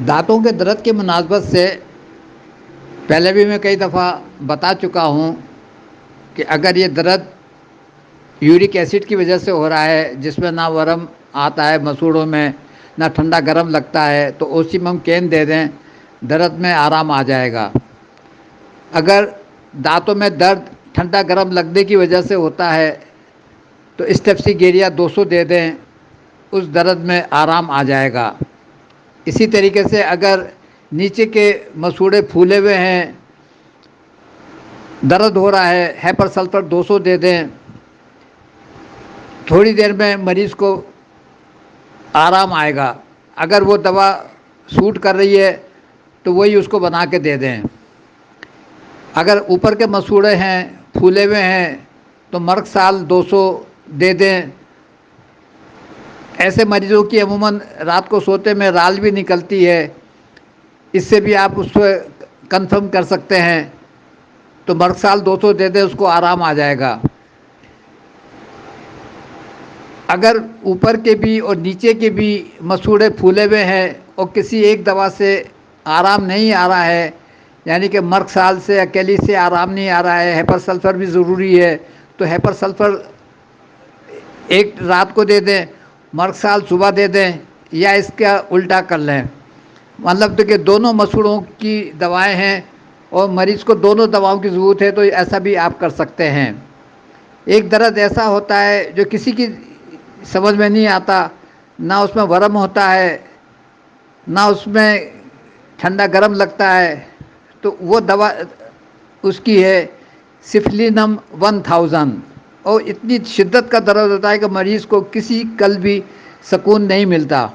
دانتوں کے درد کی مناسبت سے پہلے بھی میں کئی دفعہ بتا چکا ہوں کہ اگر یہ درد یورک ایسڈ کی وجہ سے ہو رہا ہے، جس میں نہ ورم آتا ہے مسوڑوں میں، نہ ٹھنڈا گرم لگتا ہے، تو اوسیمم کین دے دیں، درد میں آرام آ جائے گا۔ اگر دانتوں میں درد ٹھنڈا گرم لگنے کی وجہ سے ہوتا ہے تو اسٹیپسی گیریا 200 دے دیں، اس درد میں آرام آ جائے گا۔ اسی طریقے سے اگر نیچے کے مسوڑے پھولے ہوئے ہیں، درد ہو رہا ہے، ہیپر سلفر 200 دے دیں، تھوڑی دیر میں مریض کو آرام آئے گا۔ اگر وہ دوا سوٹ کر رہی ہے تو وہی اس کو بنا کے دے دیں۔ اگر اوپر کے مسوڑے ہیں، پھولے ہوئے ہیں، تو مرگ سال 200 دے دیں۔ ایسے مریضوں کی عموماً رات کو سوتے میں رال بھی نکلتی ہے، اس سے بھی آپ اس کو کنفرم کر سکتے ہیں، تو مرگ سال 200 دے دیں، اس کو آرام آ جائے گا۔ اگر اوپر کے بھی اور نیچے کے بھی مسوڑے پھولے ہوئے ہیں اور کسی ایک دوا سے آرام نہیں آ رہا ہے، یعنی کہ مرگ سال سے اکیلی سے آرام نہیں آ رہا ہے، ہیپر سلفر بھی ضروری ہے، تو ہیپر سلفر ایک رات کو دے دیں، مرگ سال صبح دے دیں، یا اس کا الٹا کر لیں۔ مطلب تو کہ دونوں مسوڑوں کی دوائیں ہیں اور مریض کو دونوں دواؤں کی ضرورت ہے، تو ایسا بھی آپ کر سکتے ہیں۔ ایک درد ایسا ہوتا ہے جو کسی کی سمجھ میں نہیں آتا، نہ اس میں ورم ہوتا ہے، نہ اس میں ٹھنڈا گرم لگتا ہے، تو وہ دوا اس کی ہے سفلینم 1000، اور اتنی شدت کا درد ہوتا ہے کہ مریض کو کسی کل بھی سکون نہیں ملتا۔